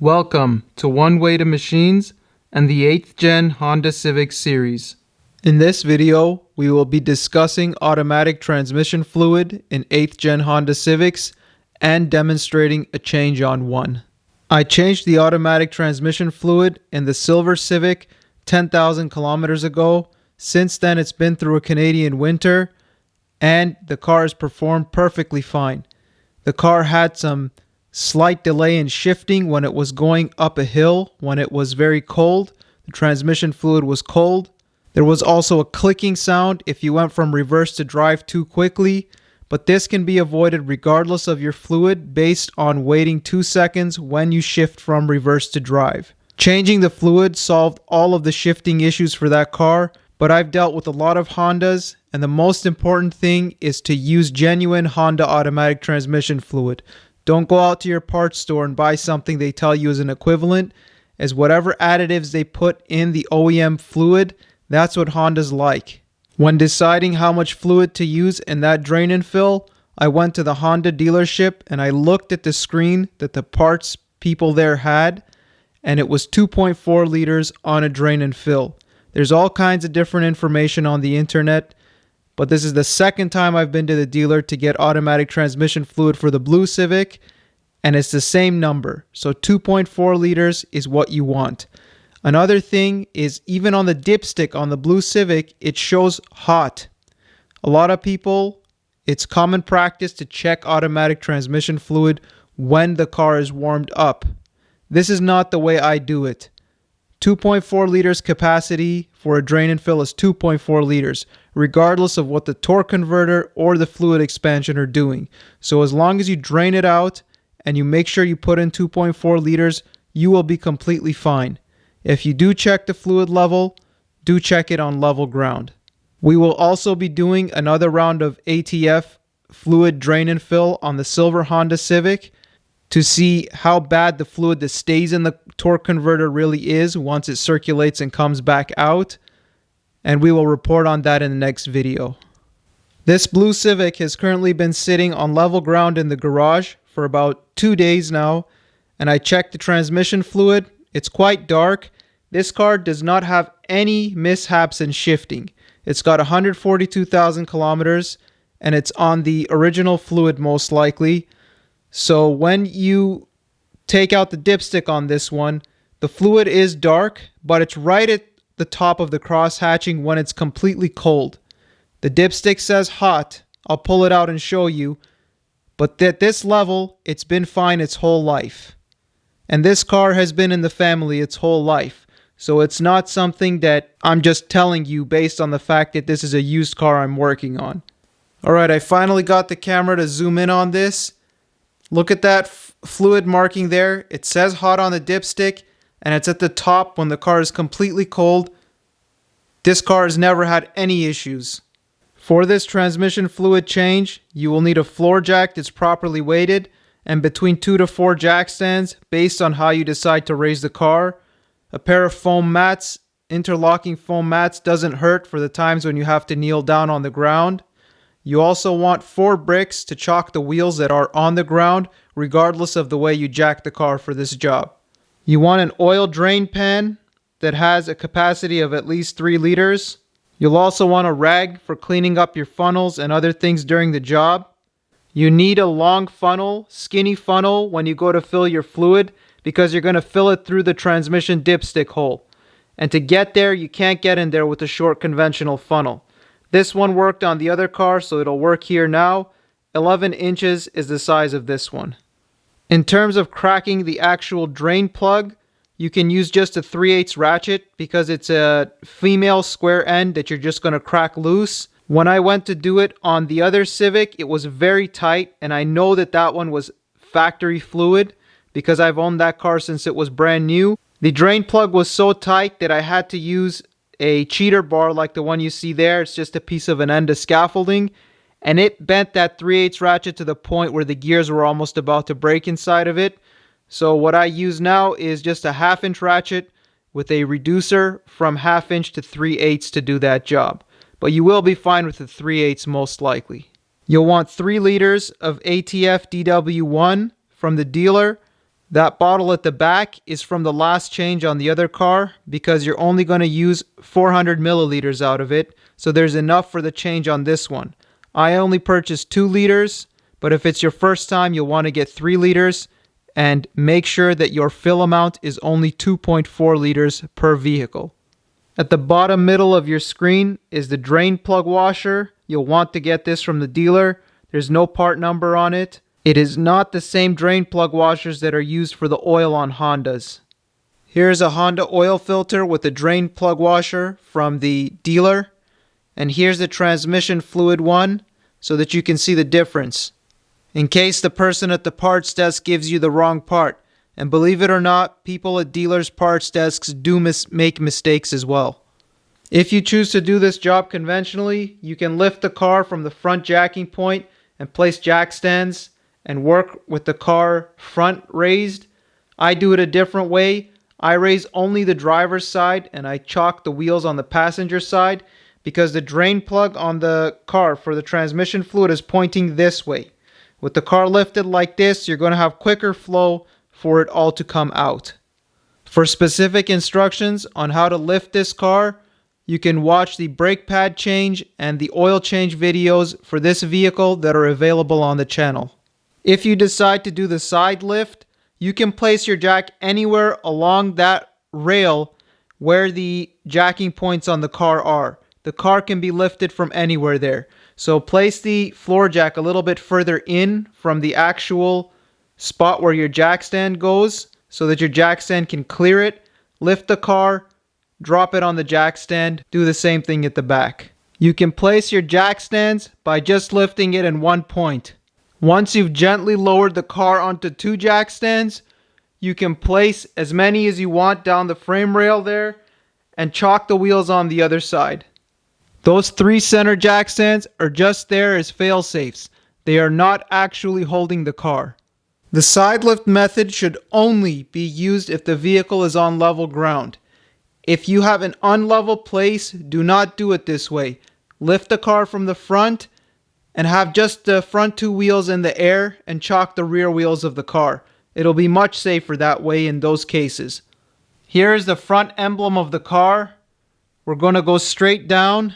Welcome to One Way to Machines and the 8th Gen Honda Civic series. In this video, we will be discussing automatic transmission fluid in 8th Gen Honda Civics and demonstrating a change on one. I changed the automatic transmission fluid in the Silver Civic 10,000 kilometers ago. Since then, it's been through a Canadian winter and the car has performed perfectly fine. The car had some slight delay in shifting when it was going up a hill. When it was very cold, the transmission fluid was cold. There was also a clicking sound if you went from reverse to drive too quickly, but this can be avoided regardless of your fluid based on waiting 2 seconds when you shift from reverse to drive. Changing the fluid solved all of the shifting issues for that car, but I've dealt with a lot of Hondas, and the most important thing is to use genuine Honda automatic transmission fluid. Don't go out to your parts store and buy something they tell you is an equivalent, as whatever additives they put in the OEM fluid, that's what Honda's like. When deciding how much fluid to use in that drain and fill, I went to the Honda dealership and I looked at the screen that the parts people there had, and it was 2.4 liters on a drain and fill. There's all kinds of different information on the internet, but this is the second time I've been to the dealer to get automatic transmission fluid for the blue Civic, and it's the same number. So 2.4 liters is what you want. Another thing is, even on the dipstick on the blue Civic, it shows hot. A lot of people, it's common practice to check automatic transmission fluid when the car is warmed up. This is not the way I do it. 2.4 liters capacity for a drain and fill is 2.4 liters, regardless of what the torque converter or the fluid expansion are doing. So as long as you drain it out and you make sure you put in 2.4 liters, you will be completely fine. If you do check the fluid level, do check it on level ground. We will also be doing another round of ATF fluid drain and fill on the silver Honda Civic to see how bad the fluid that stays in the torque converter really is once it circulates and comes back out. And we will report on that in the next video. This blue Civic has currently been sitting on level ground in the garage for about 2 days now, and I checked the transmission fluid. It's quite dark. This car does not have any mishaps in shifting. It's got 142,000 kilometers and it's on the original fluid most likely. So when you take out the dipstick on this one, the fluid is dark, but it's right at the top of the cross hatching when it's completely cold. The dipstick says hot. I'll pull it out and show you. But at this level, it's been fine its whole life. And this car has been in the family its whole life. So it's not something that I'm just telling you based on the fact that this is a used car I'm working on. Alright, I finally got the camera to zoom in on this. Look at that fluid marking there. It says hot on the dipstick, and it's at the top when the car is completely cold. This car has never had any issues. For this transmission fluid change, you will need a floor jack that's properly weighted, and between 2 to 4 jack stands based on how you decide to raise the car. A pair of foam mats, interlocking foam mats, doesn't hurt for the times when you have to kneel down on the ground. You also want 4 bricks to chock the wheels that are on the ground, regardless of the way you jack the car for this job. You want an oil drain pan that has a capacity of at least 3 liters. You'll also want a rag for cleaning up your funnels and other things during the job. You need a long funnel, skinny funnel when you go to fill your fluid, because you're going to fill it through the transmission dipstick hole. And to get there, you can't get in there with a short conventional funnel. This one worked on the other car, so it'll work here now. 11 inches is the size of this one. In terms of cracking the actual drain plug, you can use just a 3/8 ratchet because it's a female square end that you're just going to crack loose. When I went to do it on the other Civic, it was very tight, and I know that that one was factory fluid because I've owned that car since it was brand new. The drain plug was so tight that I had to use a cheater bar like the one you see there. It's just a piece of an end of scaffolding, and it bent that 3/8 ratchet to the point where the gears were almost about to break inside of it. So what I use now is just a 1/2 inch ratchet with a reducer from 1/2 inch to 3/8 to do that job. But you will be fine with the 3/8 most likely. You'll want 3 liters of ATF DW1 from the dealer. That bottle at the back is from the last change on the other car because you're only going to use 400 milliliters out of it, so there's enough for the change on this one. I only purchased 2 liters, but if it's your first time, you'll want to get 3 liters, and make sure that your fill amount is only 2.4 liters per vehicle. At the bottom middle of your screen is the drain plug washer. You'll want to get this from the dealer. There's no part number on it. It is not the same drain plug washers that are used for the oil on Hondas. Here's a Honda oil filter with a drain plug washer from the dealer. And here's the transmission fluid one so that you can see the difference, in case the person at the parts desk gives you the wrong part. And believe it or not, people at dealers' parts desks do make mistakes as well. If you choose to do this job conventionally, you can lift the car from the front jacking point and place jack stands and work with the car front raised. I do it a different way. I raise only the driver's side and I chock the wheels on the passenger side because the drain plug on the car for the transmission fluid is pointing this way. With the car lifted like this, you're going to have quicker flow for it all to come out. For specific instructions on how to lift this car, you can watch the brake pad change and the oil change videos for this vehicle that are available on the channel. If you decide to do the side lift, you can place your jack anywhere along that rail where the jacking points on the car are. The car can be lifted from anywhere there. So place the floor jack a little bit further in from the actual spot where your jack stand goes so that your jack stand can clear it. Lift the car, drop it on the jack stand, do the same thing at the back. You can place your jack stands by just lifting it in one point. Once you've gently lowered the car onto 2 jack stands, you can place as many as you want down the frame rail there and chock the wheels on the other side. Those 3 center jack stands are just there as fail-safes. They are not actually holding the car. The side lift method should only be used if the vehicle is on level ground. If you have an unlevel place, do not do it this way. Lift the car from the front and have just the front 2 wheels in the air and chock the rear wheels of the car. It'll be much safer that way in those cases. Here is the front emblem of the car. We're going to go straight down.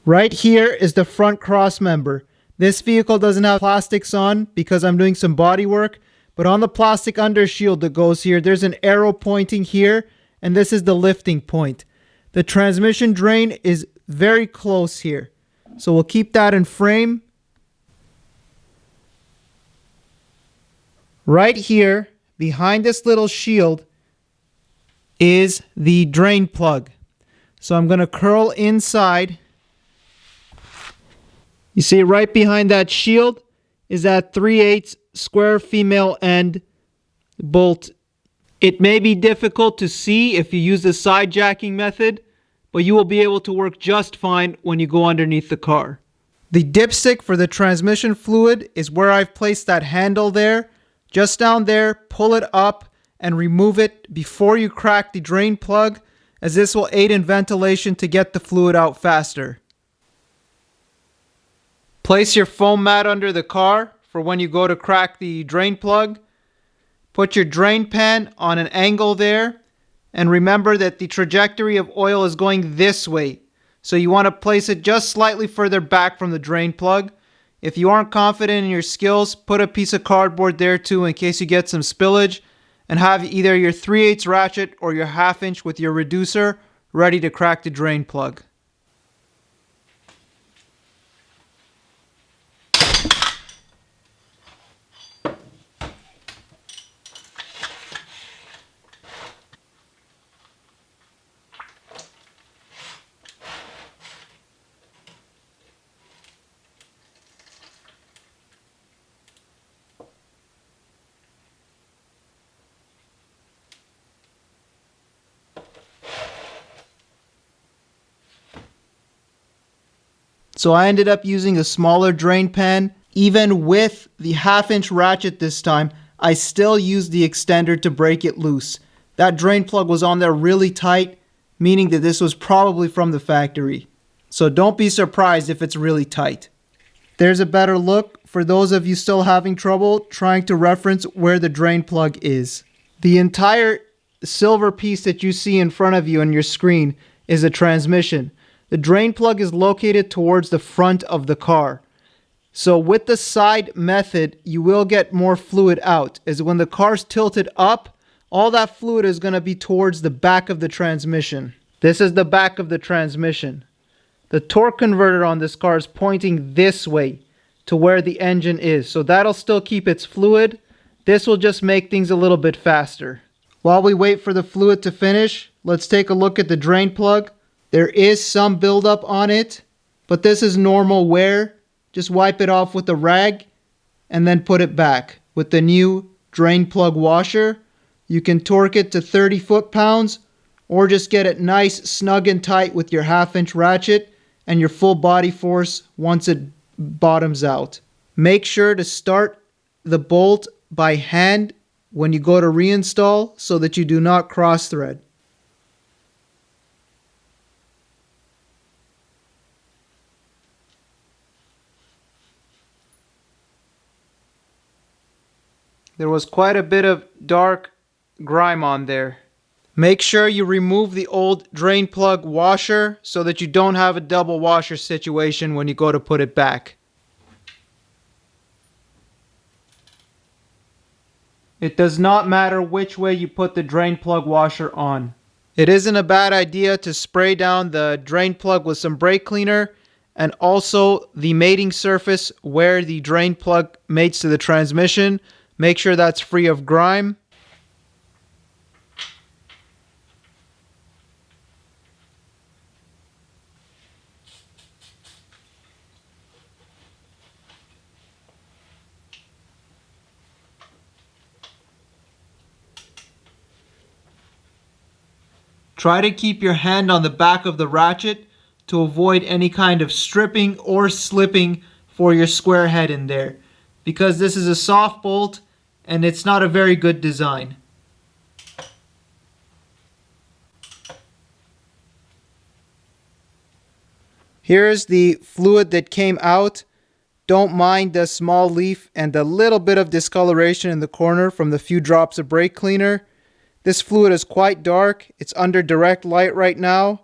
Right here is the front cross member. This vehicle doesn't have plastics on because I'm doing some body work, but on the plastic undershield that goes here, there's an arrow pointing here, and this is the lifting point. The transmission drain is very close here, so we'll keep that in frame. Right here, behind this little shield, is the drain plug. So I'm going to curl inside. You see right behind that shield is that 3/8 square female end bolt. It may be difficult to see if you use the side jacking method, but you will be able to work just fine when you go underneath the car. The dipstick for the transmission fluid is where I've placed that handle there. Just down there, pull it up and remove it before you crack the drain plug, as this will aid in ventilation to get the fluid out faster. Place your foam mat under the car for when you go to crack the drain plug. Put your drain pan on an angle there, and remember that the trajectory of oil is going this way. So you want to place it just slightly further back from the drain plug. If you aren't confident in your skills, put a piece of cardboard there too in case you get some spillage, and have either your 3/8 ratchet or your 1/2 inch with your reducer ready to crack the drain plug. So I ended up using a smaller drain pan. Even with the 1/2 inch ratchet this time, I still used the extender to break it loose. That drain plug was on there really tight, meaning that this was probably from the factory. So don't be surprised if it's really tight. There's a better look for those of you still having trouble trying to reference where the drain plug is. The entire silver piece that you see in front of you on your screen is a transmission. The drain plug is located towards the front of the car. So with the side method, you will get more fluid out, as when the car's tilted up, all that fluid is going to be towards the back of the transmission. This is the back of the transmission. The torque converter on this car is pointing this way to where the engine is. So that'll still keep its fluid. This will just make things a little bit faster. While we wait for the fluid to finish, let's take a look at the drain plug. There is some buildup on it, but this is normal wear. Just wipe it off with a rag and then put it back. With the new drain plug washer, you can torque it to 30 foot-pounds or just get it nice, snug and tight with your 1/2-inch ratchet and your full body force once it bottoms out. Make sure to start the bolt by hand when you go to reinstall so that you do not cross thread. There was quite a bit of dark grime on there. Make sure you remove the old drain plug washer so that you don't have a double washer situation when you go to put it back. It does not matter which way you put the drain plug washer on. It isn't a bad idea to spray down the drain plug with some brake cleaner and also the mating surface where the drain plug mates to the transmission. Make sure that's free of grime. Try to keep your hand on the back of the ratchet to avoid any kind of stripping or slipping for your square head in there, because this is a soft bolt and it's not a very good design. Here's the fluid that came out. Don't mind the small leaf and the little bit of discoloration in the corner from the few drops of brake cleaner. This fluid is quite dark. It's under direct light right now.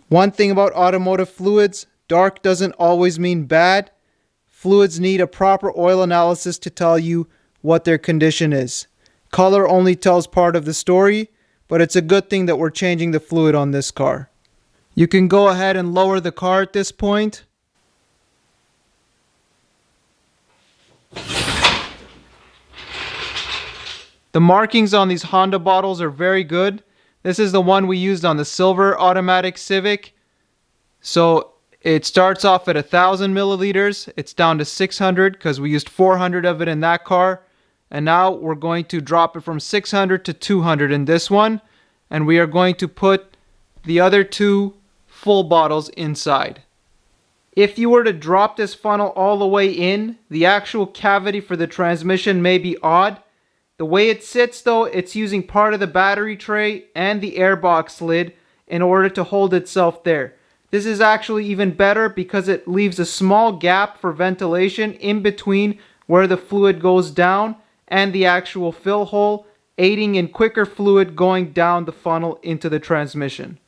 One thing about automotive fluids, dark doesn't always mean bad. Fluids need a proper oil analysis to tell you what their condition is. Color only tells part of the story, but it's a good thing that we're changing the fluid on this car. You can go ahead and lower the car at this point. The markings on these Honda bottles are very good. This is the one we used on the silver automatic Civic. So it starts off at 1,000 milliliters. It's down to 600 because we used 400 of it in that car. And now we're going to drop it from 600 to 200 in this one. And we are going to put the other two full bottles inside. If you were to drop this funnel all the way in, the actual cavity for the transmission may be odd. The way it sits though, it's using part of the battery tray and the airbox lid in order to hold itself there. This is actually even better because it leaves a small gap for ventilation in between where the fluid goes down and the actual fill hole, aiding in quicker fluid going down the funnel into the transmission.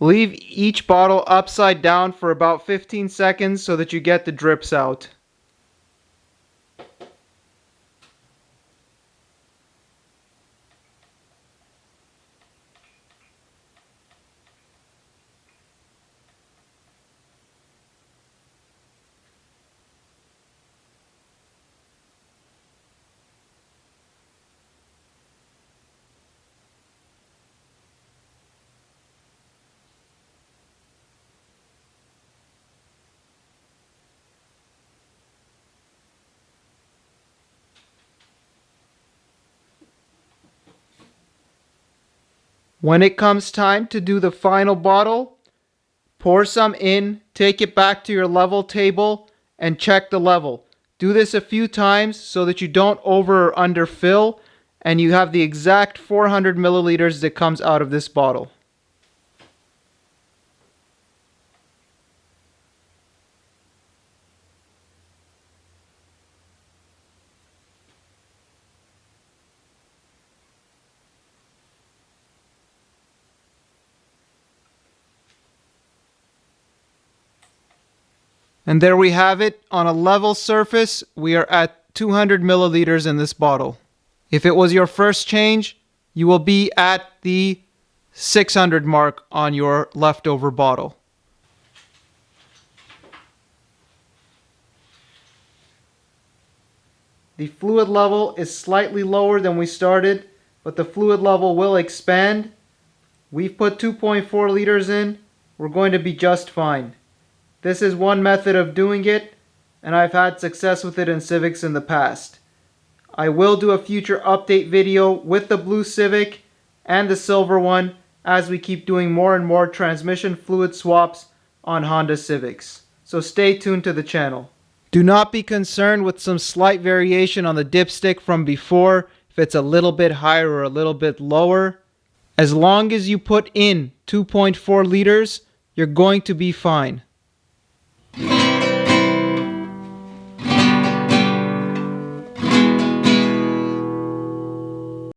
Leave each bottle upside down for about 15 seconds so that you get the drips out. When it comes time to do the final bottle, pour some in, take it back to your level table, and check the level. Do this a few times so that you don't over or underfill, and you have the exact 400 milliliters that comes out of this bottle. And there we have it. On a level surface, we are at 200 milliliters in this bottle. If it was your first change, you will be at the 600 mark on your leftover bottle. The fluid level is slightly lower than we started, but the fluid level will expand. We've put 2.4 liters in. We're going to be just fine. This is one method of doing it, and I've had success with it in Civics in the past. I will do a future update video with the blue Civic and the silver one as we keep doing more and more transmission fluid swaps on Honda Civics. So stay tuned to the channel. Do not be concerned with some slight variation on the dipstick from before, if it's a little bit higher or a little bit lower. As long as you put in 2.4 liters, you're going to be fine.